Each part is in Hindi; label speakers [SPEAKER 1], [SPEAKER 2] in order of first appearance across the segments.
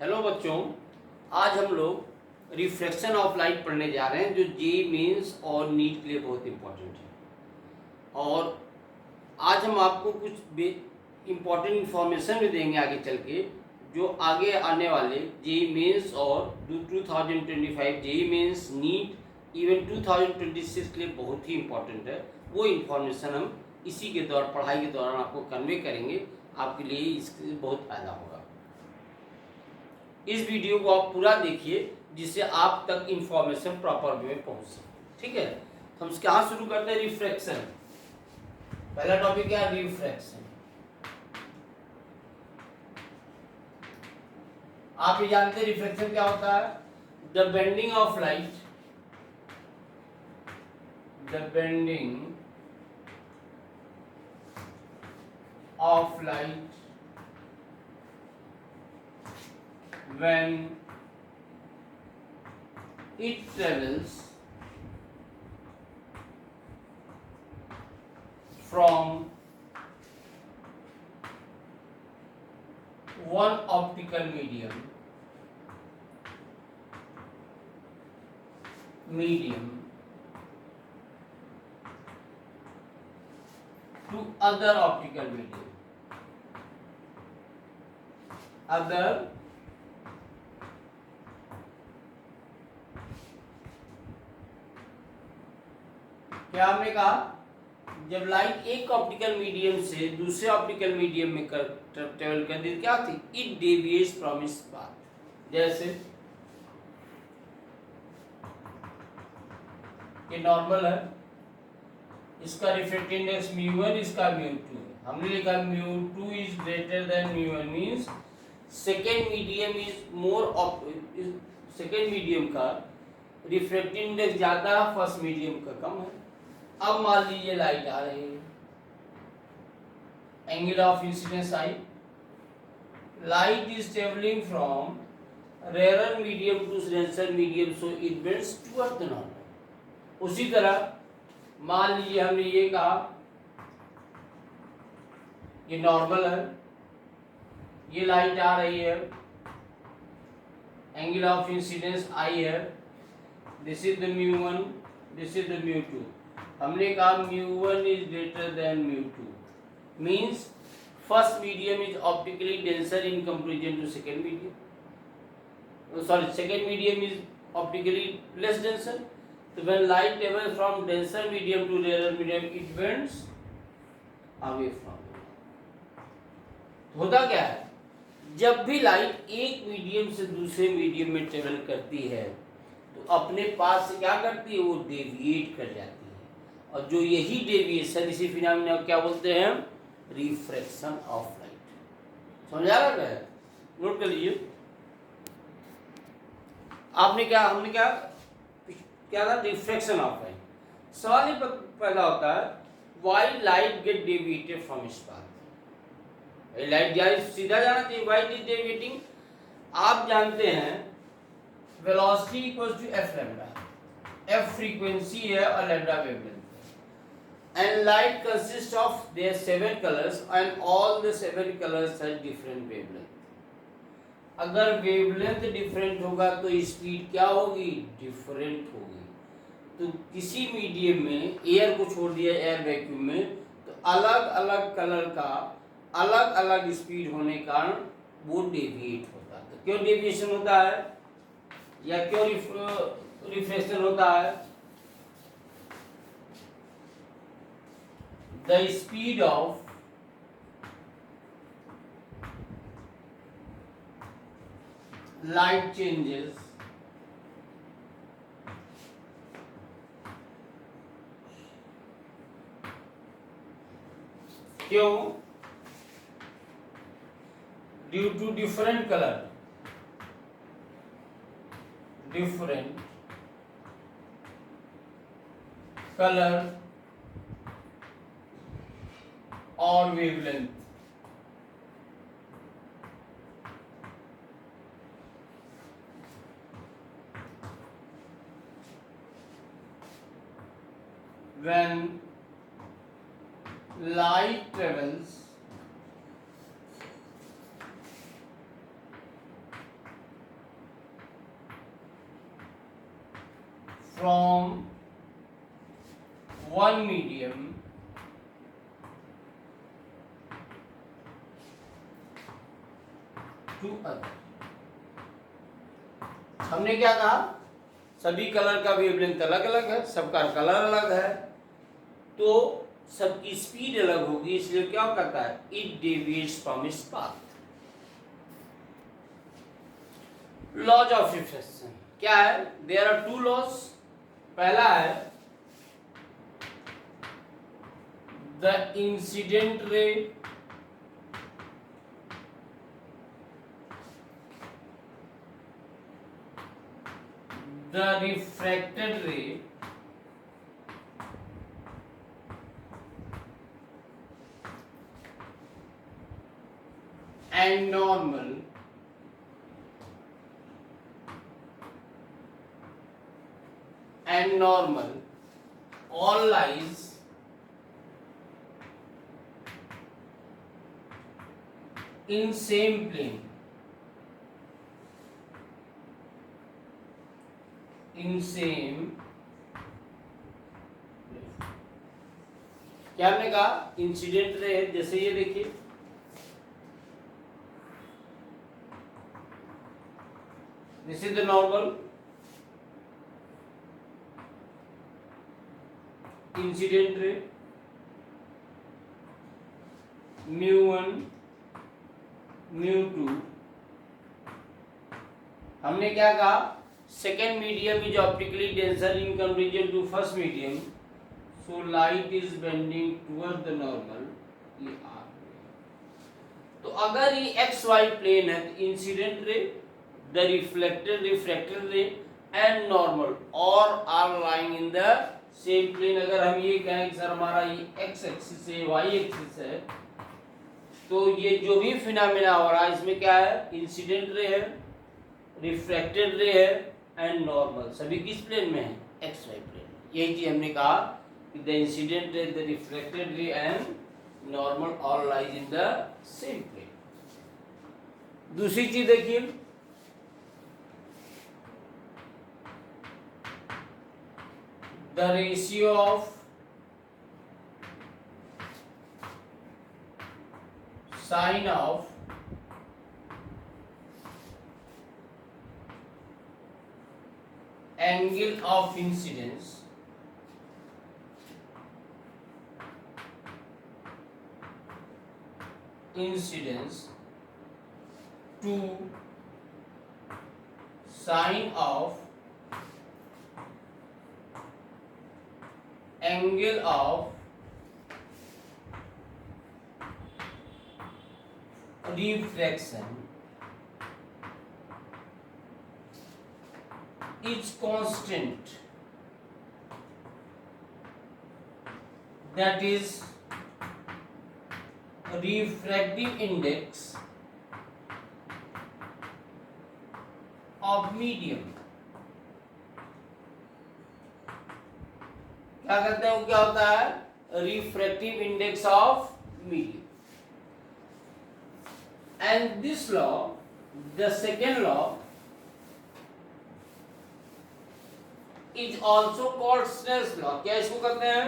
[SPEAKER 1] हेलो बच्चों, आज हम लोग रिफ्लेक्शन ऑफ लाइट पढ़ने जा रहे हैं जो जे मेंस और नीट के लिए बहुत इम्पोर्टेंट है। और आज हम आपको कुछ इम्पोर्टेंट इन्फॉर्मेशन भी देंगे आगे चल के, जो आगे आने वाले जे मेंस और 2025 जे मेंस नीट इवन 2026 के लिए बहुत ही इम्पोर्टेंट है। वो इन्फॉर्मेशन हम इसी के दौरान पढ़ाई के दौरान आपको कन्वे करेंगे। आपके लिए इससे बहुत फायदा होगा। इस वीडियो को आप पूरा देखिए जिससे आप तक इंफॉर्मेशन प्रॉपर वे में पहुंच सके। ठीक है, तो हम कहाँ शुरू करते हैं? रिफ्रैक्शन। पहला टॉपिक क्या है? रिफ्रैक्शन। आप ये जानते हैं रिफ्रैक्शन क्या होता है? The bending of light, the bending of light when it travels from one optical medium to other optical medium, other क्या हमने कहा? जब लाइट एक ऑप्टिकल मीडियम से दूसरे ऑप्टिकल मीडियम में ट्रेवल करती है, क्या थी? It deviates from its path. जैसे ये नॉर्मल है, इसका रिफ्रैक्टिव इंडेक्स μ1, इसका μ2 है। हमने लिखा μ2 is greater than μ1 means second medium is more, second medium का रिफ्रैक्टिव इंडेक्स ज्यादा, फर्स्ट मीडियम का कम है। अब मान लीजिए लाइट आ रही है, angle of incidence i, light is travelling from rare medium to denser medium, so it bends toward the normal. उसी तरह मान लीजिए हमने ये कहा ये नॉर्मल है, ये लाइट आ रही है, एंगल ऑफ इंसिडेंस आई है, this is the μ1, this is the μ2। हमने कहा μ1 is greater than μ2 means first medium is optically denser in comparison to second medium, sorry second medium is optically less denser. तो when light travels from denser medium to rare medium it bends away from. होता क्या है? जब भी लाइट एक मीडियम से दूसरे मीडियम में ट्रेवल करती है तो अपने पास से क्या करती है? वो डेविएट कर जाती है, और जो यही डेविएशन, इसी फिनोमेना को क्या बोलते हैं? Refraction of light. समझ आ रहा है? नोट कर लीजिए। आपने क्या, हमने क्या क्या था? Refraction of light. सवाल ये पैदा होता है, why light get deviated from its path. Light जाए सीधा जाना चाहिए, व्हाई इट इज डेविएटिंग? आप जानते हैं velocity equals to f lambda, f frequency है और lambda wavelength, and light consist of their 7 colours and all the 7 colours have different wavelength. अगर वेवलेंथ डिफरेंट होगा तो स्पीड क्या होगी? डिफरेंट होगी। तो किसी मीडियम में, एयर को छोड़ दिया एयर वैक्यूम में, तो अलग अलग कलर का अलग अलग स्पीड होने के कारण वो डेविएट होता है। तो क्यों डेविएशन होता है या क्यों रिफ्रैक्शन होता है? The speed of light changes क्यों? Due to different colour, different colour और wavelength. When light travels from one medium to other। हमने क्या कहा, सभी कलर का वेवलेंथ अलग अलग है, सबका कलर अलग है, तो सबकी स्पीड अलग होगी, इसलिए क्या करता है, it deviates from its path. Laws of reflection क्या है, देयर आर टू लॉज। पहला है the incident ray the refracted ray and normal all lies in same plane, in same। क्या हमने कहा, इंसिडेंट रे, जैसे ये देखिए, this is the normal incident ray, μ1 μ2। हमने क्या कहा, second medium is optically denser in comparison to first medium, so light is bending toward the normal. ये आर, तो अगर ये एक्स वाई प्लेन है तो incident ray, the reflected ray and normal और are lying in the same plane. अगर हम ये कहें कि सर हमारा ये एक्स एक्सिस है, वाई एक्सिस है, तो ये जो भी फिनोमेना हो रहा है इसमें क्या है, इंसिडेंट रे है, रिफ्रैक्टेड रे है एंड नॉर्मल, सभी किस प्लेन में है, एक्स वाई प्लेन। यही चीज हमने कहा कि the incident ray, the refracted ray and normal all lies in the same plane. दूसरी चीज देखिए, the ratio of sine of angle of incidence to sine of angle of refraction is constant, that is refractive index of medium। क्या कहते हैं, वो क्या होता है, refractive index of medium। and this law, the second law, is also called Snell's law। क्या इसको कहते हैं,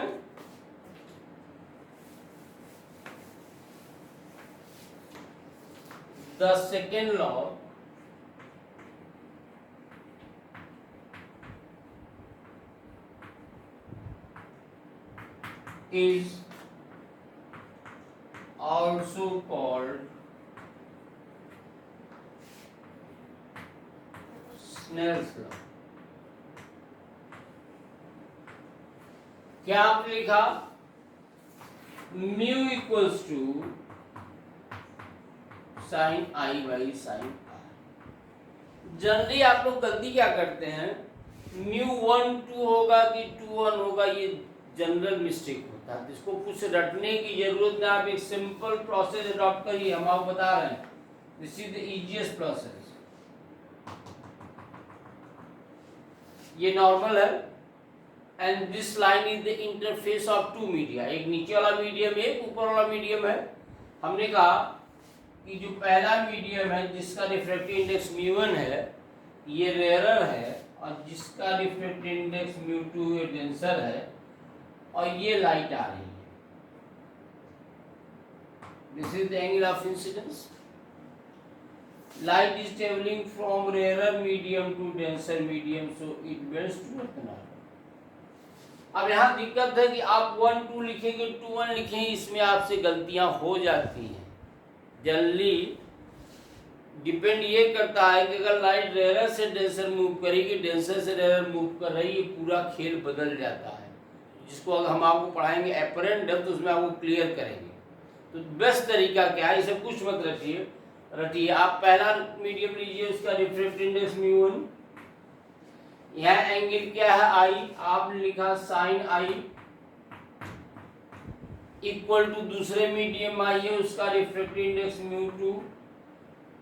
[SPEAKER 1] the second law is also called Snell's law। क्या आपने लिखा, mu equals to sine I by sine r. Generally आप लोग गलती क्या करते हैं, म्यू 1 2 होगा कि 2 1 होगा, ये जनरल मिस्टेक होता है, इसको कुछ रटने की जरूरत नहीं, आप एक सिंपल प्रोसेस अडॉप्ट करिए, हम आपको बता रहे हैं, this is the easiest process. ये नॉर्मल है and this line is the interface of two media, एक नीचे वाला मीडियम है, एक ऊपर वाला मीडियम है। हमने कहा कि जो पहला मीडियम है जिसका रिफ्रैक्टिव इंडेक्स μ1 है, ये रेयरर है और जिसका रिफ्रैक्टिव इंडेक्स μ2 ये डेंसर है और ये लाइट आ रही है। This is the angle of incidence. Light is traveling from rarer medium to denser medium, so it bends towards the north. अब यहाँ दिक्कत है कि आप 1 2 लिखेंगे 2 1 लिखेंगे, इसमें आपसे गलतियां हो जाती हैं। जनरली डिपेंड ये करता है कि अगर लाइट रेयर से डेंसर मूव करेगी, डेंसर से रेयर मूव कर रही है, पूरा खेल बदल जाता है, जिसको अगर हम आपको पढ़ाएंगे एपरेंट डेप्थ, उसमें आपको क्लियर करेंगे। तो बेस्ट तरीका क्या है, इसे कुछ मत रटिए। आप पहला मीडियम लीजिए, उसका रिफ्रैक्टिव इंडेक्स μ1, यह एंगल क्या है आई, आपने लिखा साइन आई, इक्वल टू दूसरे मीडियम आई है उसका रिफ्रैक्टिव इंडेक्स μ2,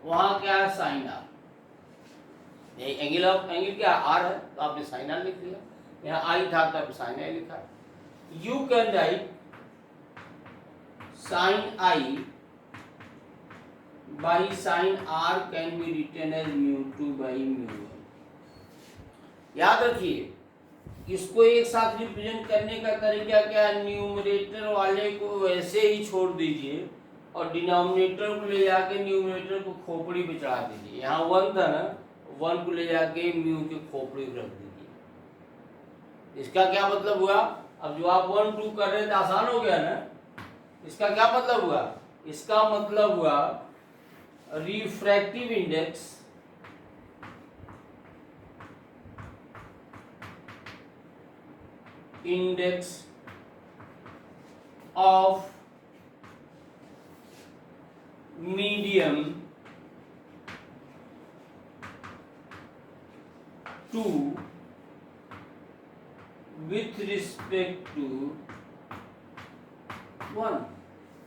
[SPEAKER 1] वहां क्या है साइन आर। एंगल क्या आर है तो आपने साइन आर लिख लिया, यहाँ आई था तो आपने साइन आई लिखा। You can write sine i by sin r can be written as μ2 by μ1। याद रखिए इसको एक साथ रिप्रेजेंट करने का तरीका क्या है, न्यूमरेटर वाले को वैसे ही छोड़ दीजिए और डिनोमिनेटर को ले जाके न्यूमरेटर को खोपड़ी पे चढ़ा दीजिए। यहाँ 1 था ना, 1 को ले जाके म्यू के खोपड़ी पे रख दीजिए। इसका क्या मतलब हुआ, अब जो आप 1 2 कर रहे थे आसान हो गया ना। इसका क्या मतलब हुआ, इसका मतलब हुआ refractive index of medium two with respect to 1।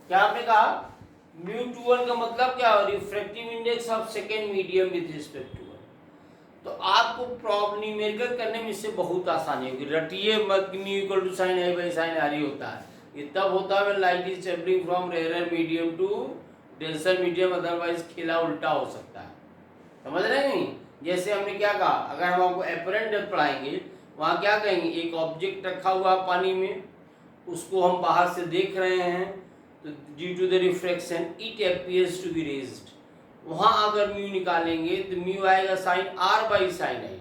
[SPEAKER 1] क्या आपने कहा, μ21 का मतलब क्या, refractive index of second medium with respect to 1। तो आपको प्रॉब्लम न्यूमेरिकल करने में इससे बहुत आसानी होगी। रटिए मत μ equal to sine I by sine R ही होता है। ये तब होता है light is travelling from rare medium to denser medium, otherwise खेला उल्टा हो सकता है। समझ रहे हैं नहीं? जैसे हमने क्या कहा, अगर हम आपको एपरेंट डेप्थ पढ़ाएंगे वहाँ क्या कहेंगे, एक ऑब्जेक्ट रखा हुआ पानी में, उसको हम बाहर से देख रहे हैं, तो due to the refraction it appears to be raised. वहाँ अगर म्यू निकालेंगे तो म्यू आएगा sine r by sine i.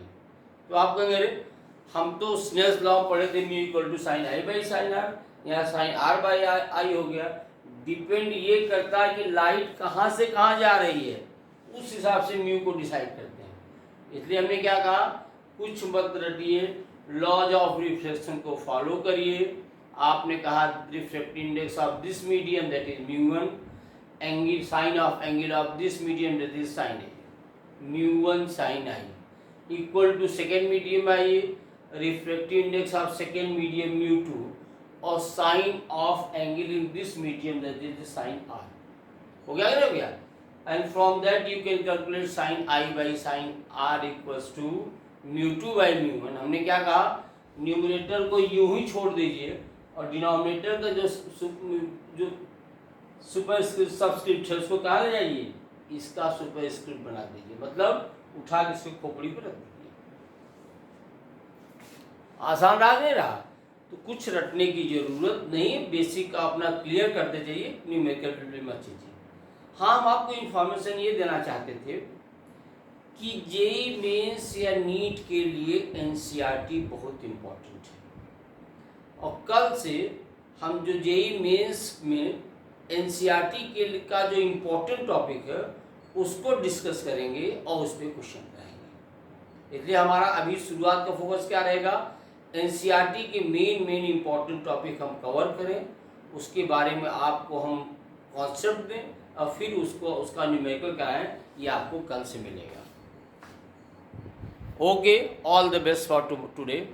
[SPEAKER 1] तो आप कहेंगे अरे हम तो स्नेल्स लॉ पढ़े थे mu equal to sine I by sine r, यहाँ साइन आर बाई आई हो गया। डिपेंड ये करता है कि लाइट कहाँ से कहाँ जा रही है, उस हिसाब से म्यू को डिसाइड करते हैं। इसलिए हमने क्या कहा, कुछ मत रटिए, लॉज ऑफ रिफ्लेक्शन को फॉलो करिए। आपने कहा refractive index of this medium that is μ1, angle sine of this medium that is sine I, μ1 sine I equal to second medium I, refractive index of second medium μ2 और sine of angle in this medium that is sine R. हो गया क्या, हो गया? And from that you can calculate sine I by sine are equals to μ2 by μ1। हमने क्या कहा, न्यूमरेटर को यूं ही छोड़ दीजिए और डिनोमिनेटर का जो सुपरस्क्रिप्ट सबस्क्रिप्ट है उसको कहाँ ले जाइए, इसका सुपरस्क्रिप्ट बना दीजिए, मतलब उठा के इसको खोपड़ी पर रख दीजिए। आसान रहा नहीं रहा? तो कुछ रटने की जरूरत नहीं है, बेसिक का अपना क्लियर करते जाइए, न्यूमेरिकल मत कीजिए। हाँ, हम आपको इन्फॉर्मेशन ये देना चाहते थे कि जेईई मेंस या नीट के लिए एनसीईआरटी बहुत इम्पोर्टेंट है, और कल से हम जो जेईई मेंस में एनसीईआरटी के का जो इम्पोर्टेंट टॉपिक है उसको डिस्कस करेंगे और उस पर क्वेश्चन कराएंगे। इसलिए हमारा अभी शुरुआत का फोकस क्या रहेगा, एनसीईआरटी के मेन इम्पोर्टेंट टॉपिक हम कवर करें, उसके बारे में आपको हम कॉन्सेप्ट दें और फिर उसका न्यूमेरिकल क्या है ये आपको कल से मिलेगा। Okay, all the best for today.